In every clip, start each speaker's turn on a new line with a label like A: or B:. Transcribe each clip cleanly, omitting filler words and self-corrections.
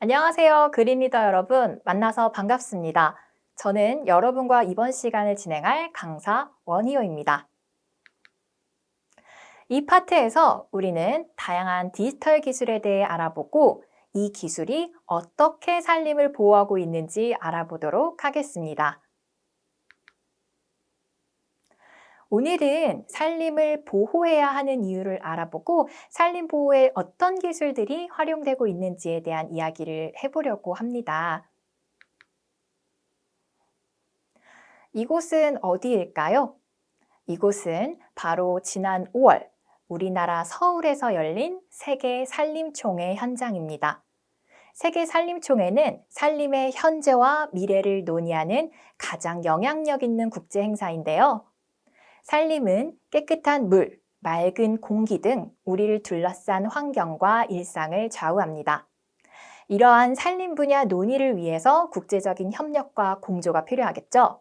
A: 안녕하세요. 그린리더 여러분. 만나서 반갑습니다. 저는 여러분과 이번 시간을 진행할 강사 원희호입니다. 이 파트에서 우리는 다양한 디지털 기술에 대해 알아보고 이 기술이 어떻게 살림을 보호하고 있는지 알아보도록 하겠습니다. 오늘은 살림을 보호해야 하는 이유를 알아보고 살림 보호에 어떤 기술들이 활용되고 있는지에 대한 이야기를 해보려고 합니다. 이곳은 어디일까요? 이곳은 바로 지난 5월 우리나라 서울에서 열린 세계 산림총회 현장입니다. 세계 산림총회는 산림의 현재와 미래를 논의하는 가장 영향력 있는 국제 행사인데요. 산림은 깨끗한 물, 맑은 공기 등 우리를 둘러싼 환경과 일상을 좌우합니다. 이러한 산림 분야 논의를 위해서 국제적인 협력과 공조가 필요하겠죠.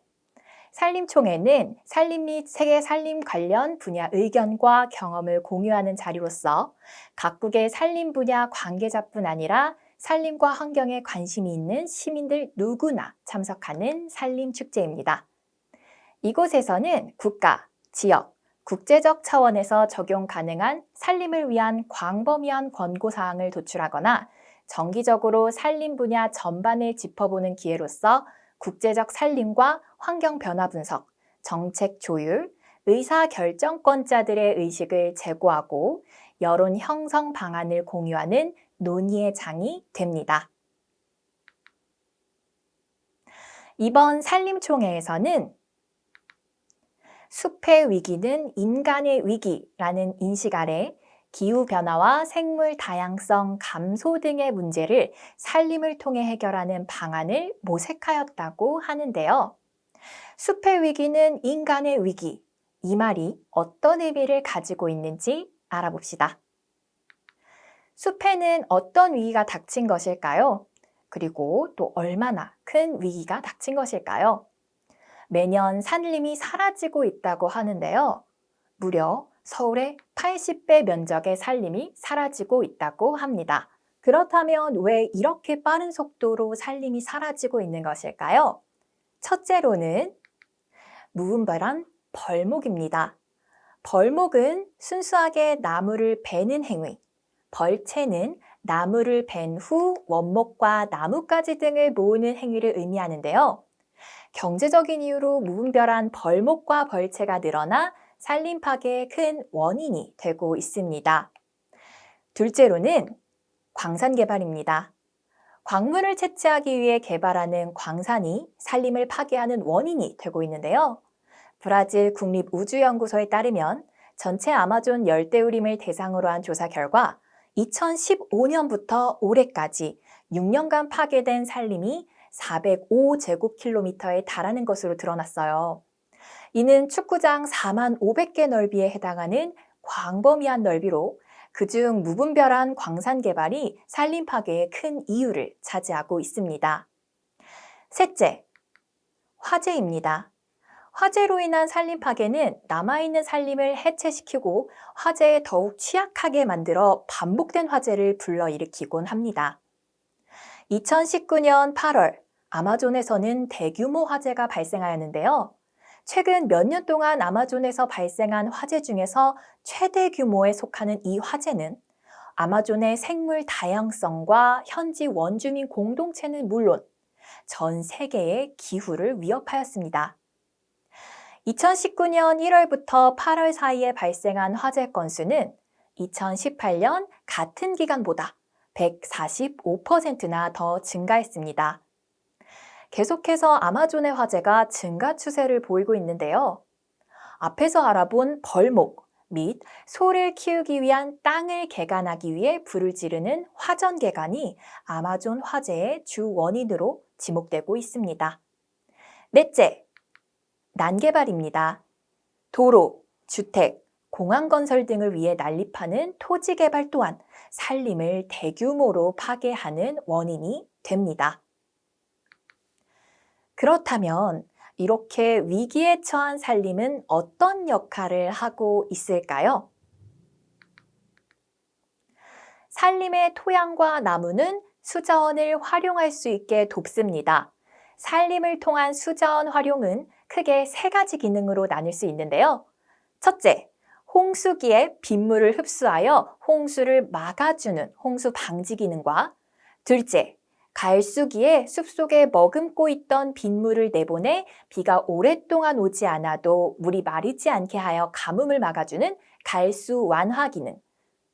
A: 산림총회는 산림 및 세계 산림 관련 분야 의견과 경험을 공유하는 자리로서 각국의 산림 분야 관계자뿐 아니라 산림과 환경에 관심이 있는 시민들 누구나 참석하는 산림축제입니다. 이곳에서는 국가, 지역, 국제적 차원에서 적용 가능한 산림을 위한 광범위한 권고사항을 도출하거나 정기적으로 산림 분야 전반을 짚어보는 기회로서 국제적 산림과 환경 변화 분석, 정책 조율, 의사 결정권자들의 의식을 제고하고 여론 형성 방안을 공유하는 논의의 장이 됩니다. 이번 산림총회에서는 숲의 위기는 인간의 위기라는 인식 아래 기후변화와 생물 다양성 감소 등의 문제를 산림을 통해 해결하는 방안을 모색하였다고 하는데요. 숲의 위기는 인간의 위기, 이 말이 어떤 의미를 가지고 있는지 알아봅시다. 숲에는 어떤 위기가 닥친 것일까요? 그리고 또 얼마나 큰 위기가 닥친 것일까요? 매년 산림이 사라지고 있다고 하는데요. 무려 서울의 80배 면적의 산림이 사라지고 있다고 합니다. 그렇다면 왜 이렇게 빠른 속도로 산림이 사라지고 있는 것일까요? 첫째로는 무분별한 벌목입니다. 벌목은 순수하게 나무를 베는 행위, 벌채는 나무를 벤 후 원목과 나뭇가지 등을 모으는 행위를 의미하는데요. 경제적인 이유로 무분별한 벌목과 벌채가 늘어나 산림 파괴의 큰 원인이 되고 있습니다. 둘째로는 광산 개발입니다. 광물을 채취하기 위해 개발하는 광산이 산림을 파괴하는 원인이 되고 있는데요. 브라질 국립우주연구소에 따르면 전체 아마존 열대우림을 대상으로 한 조사 결과 2015년부터 올해까지 6년간 파괴된 산림이 405제곱킬로미터에 달하는 것으로 드러났어요. 이는 축구장 4만 500개 넓이에 해당하는 광범위한 넓이로 그중 무분별한 광산 개발이 산림 파괴의 큰 이유를 차지하고 있습니다. 셋째, 화재입니다. 화재로 인한 산림 파괴는 남아있는 산림을 해체시키고 화재에 더욱 취약하게 만들어 반복된 화재를 불러일으키곤 합니다. 2019년 8월 아마존에서는 대규모 화재가 발생하였는데요. 최근 몇 년 동안 아마존에서 발생한 화재 중에서 최대 규모에 속하는 이 화재는 아마존의 생물 다양성과 현지 원주민 공동체는 물론 전 세계의 기후를 위협하였습니다. 2019년 1월부터 8월 사이에 발생한 화재 건수는 2018년 같은 기간보다 145%나 더 증가했습니다. 계속해서 아마존의 화재가 증가 추세를 보이고 있는데요. 앞에서 알아본 벌목 및 소를 키우기 위한 땅을 개간하기 위해 불을 지르는 화전개간이 아마존 화재의 주 원인으로 지목되고 있습니다. 넷째, 난개발입니다. 도로, 주택, 공항 건설 등을 위해 난립하는 토지 개발 또한 산림을 대규모로 파괴하는 원인이 됩니다. 그렇다면 이렇게 위기에 처한 산림은 어떤 역할을 하고 있을까요? 산림의 토양과 나무는 수자원을 활용할 수 있게 돕습니다. 산림을 통한 수자원 활용은 크게 세 가지 기능으로 나눌 수 있는데요. 첫째, 홍수기에 빗물을 흡수하여 홍수를 막아주는 홍수 방지 기능과 둘째, 갈수기에 숲속에 머금고 있던 빗물을 내보내 비가 오랫동안 오지 않아도 물이 마르지 않게 하여 가뭄을 막아주는 갈수 완화 기능,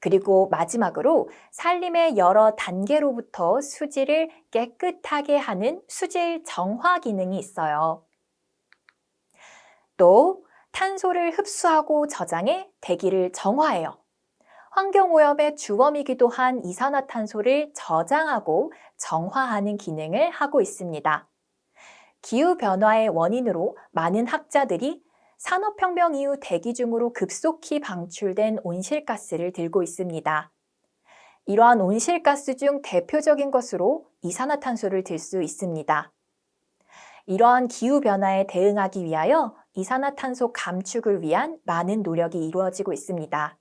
A: 그리고 마지막으로 산림의 여러 단계로부터 수질을 깨끗하게 하는 수질 정화 기능이 있어요. 또 탄소를 흡수하고 저장해 대기를 정화해요. 환경오염의 주범이기도 한 이산화탄소를 저장하고 정화하는 기능을 하고 있습니다. 기후변화의 원인으로 많은 학자들이 산업혁명 이후 대기 중으로 급속히 방출된 온실가스를 들고 있습니다. 이러한 온실가스 중 대표적인 것으로 이산화탄소를 들 수 있습니다. 이러한 기후변화에 대응하기 위하여 이산화탄소 감축을 위한 많은 노력이 이루어지고 있습니다.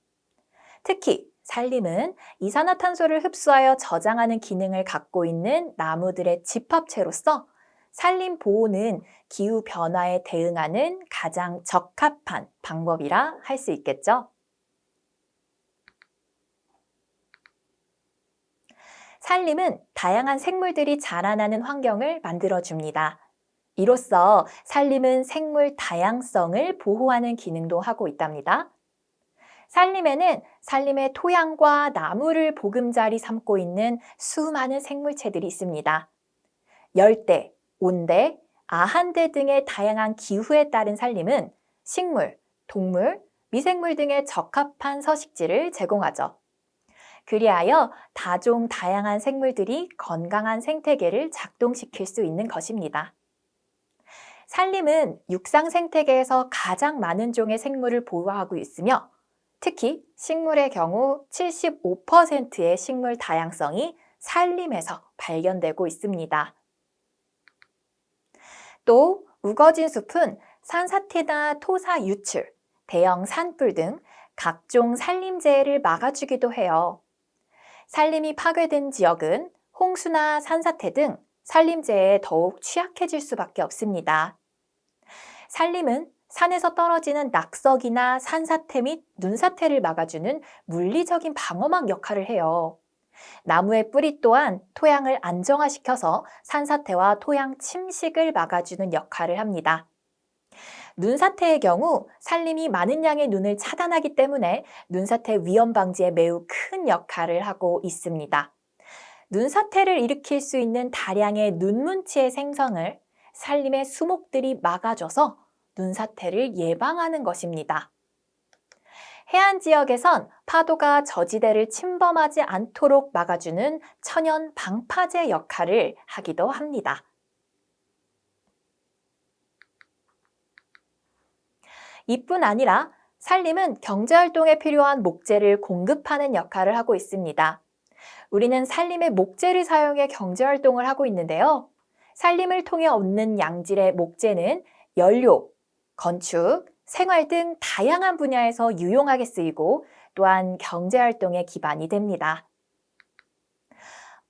A: 특히 산림은 이산화탄소를 흡수하여 저장하는 기능을 갖고 있는 나무들의 집합체로서 산림 보호는 기후변화에 대응하는 가장 적합한 방법이라 할 수 있겠죠. 산림은 다양한 생물들이 자라나는 환경을 만들어줍니다. 이로써 산림은 생물 다양성을 보호하는 기능도 하고 있답니다. 산림에는 산림의 토양과 나무를 보금자리 삼고 있는 수많은 생물체들이 있습니다. 열대, 온대, 아한대 등의 다양한 기후에 따른 산림은 식물, 동물, 미생물 등의 적합한 서식지를 제공하죠. 그리하여 다종 다양한 생물들이 건강한 생태계를 작동시킬 수 있는 것입니다. 산림은 육상 생태계에서 가장 많은 종의 생물을 보호하고 있으며 특히 식물의 경우 75%의 식물 다양성이 산림에서 발견되고 있습니다. 또 우거진 숲은 산사태나 토사 유출, 대형 산불 등 각종 산림재해를 막아주기도 해요. 산림이 파괴된 지역은 홍수나 산사태 등 산림재해에 더욱 취약해질 수밖에 없습니다. 산림은 산에서 떨어지는 낙석이나 산사태 및 눈사태를 막아주는 물리적인 방어막 역할을 해요. 나무의 뿌리 또한 토양을 안정화시켜서 산사태와 토양 침식을 막아주는 역할을 합니다. 눈사태의 경우 산림이 많은 양의 눈을 차단하기 때문에 눈사태 위험 방지에 매우 큰 역할을 하고 있습니다. 눈사태를 일으킬 수 있는 다량의 눈문치의 생성을 산림의 수목들이 막아줘서 눈사태를 예방하는 것입니다. 해안 지역에선 파도가 저지대를 침범하지 않도록 막아주는 천연 방파제 역할을 하기도 합니다. 이뿐 아니라 산림은 경제활동에 필요한 목재를 공급하는 역할을 하고 있습니다. 우리는 산림의 목재를 사용해 경제활동을 하고 있는데요. 산림을 통해 얻는 양질의 목재는 연료, 건축, 생활 등 다양한 분야에서 유용하게 쓰이고 또한 경제활동의 기반이 됩니다.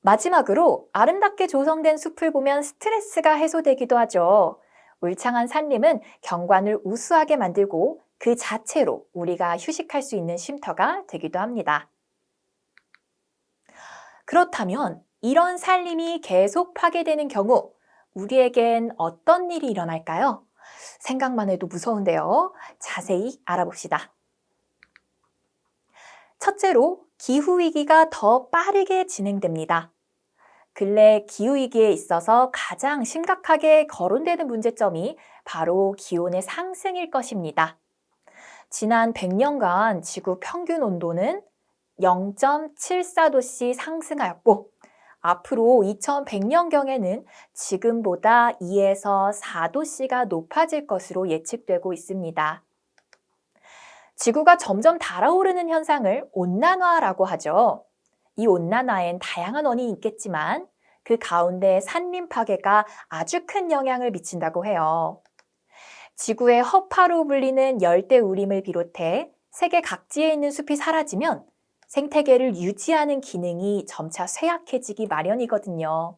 A: 마지막으로 아름답게 조성된 숲을 보면 스트레스가 해소되기도 하죠. 울창한 산림은 경관을 우수하게 만들고 그 자체로 우리가 휴식할 수 있는 쉼터가 되기도 합니다. 그렇다면 이런 산림이 계속 파괴되는 경우 우리에겐 어떤 일이 일어날까요? 생각만 해도 무서운데요. 자세히 알아봅시다. 첫째로 기후위기가 더 빠르게 진행됩니다. 근래 기후위기에 있어서 가장 심각하게 거론되는 문제점이 바로 기온의 상승일 것입니다. 지난 100년간 지구 평균 온도는 0.74도씩 상승하였고 앞으로 2100년경에는 지금보다 2에서 4도씨가 높아질 것으로 예측되고 있습니다. 지구가 점점 달아오르는 현상을 온난화라고 하죠. 이 온난화엔 다양한 원인이 있겠지만 그 가운데 산림 파괴가 아주 큰 영향을 미친다고 해요. 지구의 허파로 불리는 열대우림을 비롯해 세계 각지에 있는 숲이 사라지면 생태계를 유지하는 기능이 점차 쇠약해지기 마련이거든요.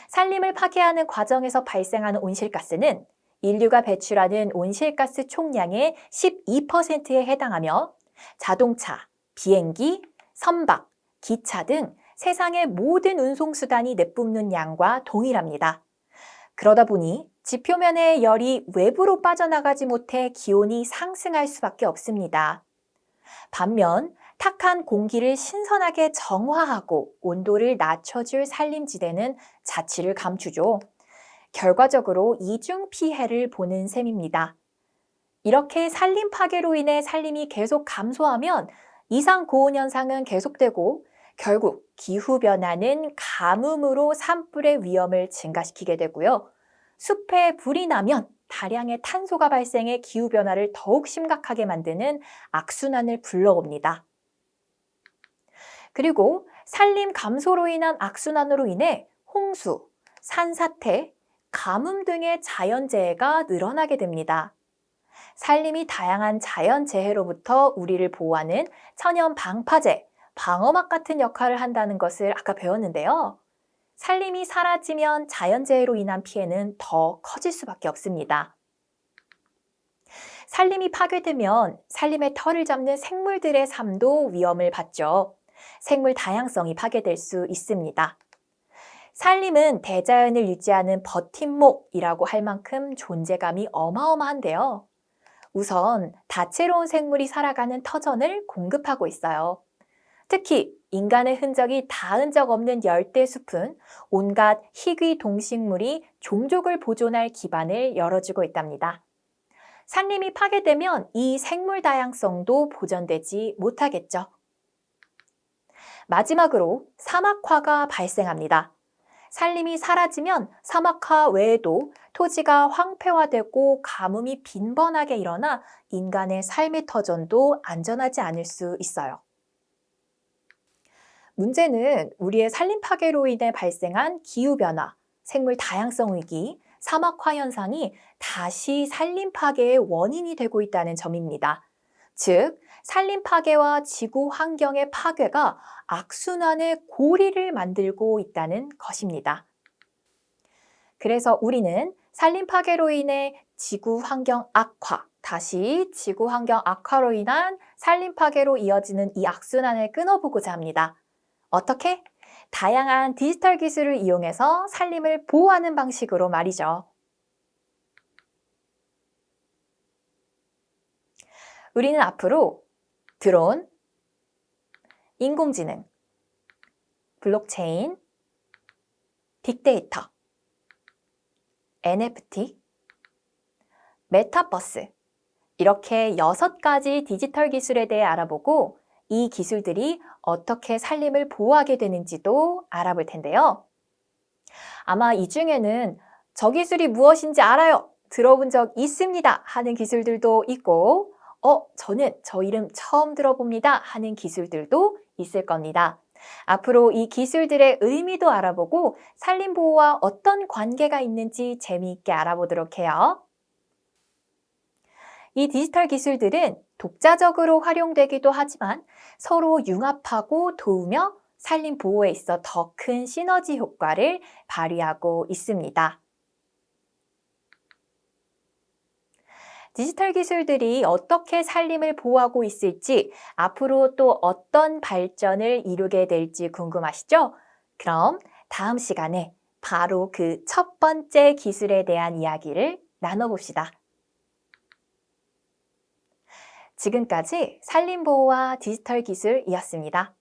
A: 산림을 파괴하는 과정에서 발생하는 온실가스는 인류가 배출하는 온실가스 총량의 12%에 해당하며 자동차, 비행기, 선박, 기차 등 세상의 모든 운송수단이 내뿜는 양과 동일합니다. 그러다 보니 지표면의 열이 외부로 빠져나가지 못해 기온이 상승할 수밖에 없습니다. 반면 탁한 공기를 신선하게 정화하고 온도를 낮춰줄 산림지대는 자취를 감추죠. 결과적으로 이중 피해를 보는 셈입니다. 이렇게 산림 파괴로 인해 산림이 계속 감소하면 이상 고온 현상은 계속되고 결국 기후변화는 가뭄으로 산불의 위험을 증가시키게 되고요. 숲에 불이 나면 다량의 탄소가 발생해 기후변화를 더욱 심각하게 만드는 악순환을 불러옵니다. 그리고 산림 감소로 인한 악순환으로 인해 홍수, 산사태, 가뭄 등의 자연재해가 늘어나게 됩니다. 산림이 다양한 자연재해로부터 우리를 보호하는 천연 방파제, 방어막 같은 역할을 한다는 것을 아까 배웠는데요. 산림이 사라지면 자연재해로 인한 피해는 더 커질 수밖에 없습니다. 산림이 파괴되면 산림의 털을 잡는 생물들의 삶도 위험을 받죠. 생물 다양성이 파괴될 수 있습니다. 산림은 대자연을 유지하는 버팀목이라고 할 만큼 존재감이 어마어마한데요. 우선 다채로운 생물이 살아가는 터전을 공급하고 있어요. 특히 인간의 흔적이 닿은 적 없는 열대숲은 온갖 희귀 동식물이 종족을 보존할 기반을 열어주고 있답니다. 산림이 파괴되면 이 생물 다양성도 보존되지 못하겠죠. 마지막으로 사막화가 발생합니다. 산림이 사라지면 사막화 외에도 토지가 황폐화되고 가뭄이 빈번하게 일어나 인간의 삶의 터전도 안전하지 않을 수 있어요. 문제는 우리의 산림 파괴로 인해 발생한 기후변화, 생물 다양성 위기, 사막화 현상이 다시 산림 파괴의 원인이 되고 있다는 점입니다. 즉, 산림 파괴와 지구 환경의 파괴가 악순환의 고리를 만들고 있다는 것입니다. 그래서 우리는 산림 파괴로 인해 지구 환경 악화, 다시 지구 환경 악화로 인한 산림 파괴로 이어지는 이 악순환을 끊어보고자 합니다. 어떻게? 다양한 디지털 기술을 이용해서 산림을 보호하는 방식으로 말이죠. 우리는 앞으로 드론, 인공지능, 블록체인, 빅데이터, NFT, 메타버스 이렇게 6가지 디지털 기술에 대해 알아보고 이 기술들이 어떻게 산림을 보호하게 되는지도 알아볼 텐데요. 아마 이 중에는 저 기술이 무엇인지 알아요, 들어본 적 있습니다 하는 기술들도 있고 저는 저 이름 처음 들어봅니다 하는 기술들도 있을 겁니다. 앞으로 이 기술들의 의미도 알아보고 산림 보호와 어떤 관계가 있는지 재미있게 알아보도록 해요. 이 디지털 기술들은 독자적으로 활용되기도 하지만 서로 융합하고 도우며 산림 보호에 있어 더 큰 시너지 효과를 발휘하고 있습니다. 디지털 기술들이 어떻게 산림을 보호하고 있을지, 앞으로 또 어떤 발전을 이루게 될지 궁금하시죠? 그럼 다음 시간에 바로 그 첫 번째 기술에 대한 이야기를 나눠봅시다. 지금까지 산림보호와 디지털 기술이었습니다.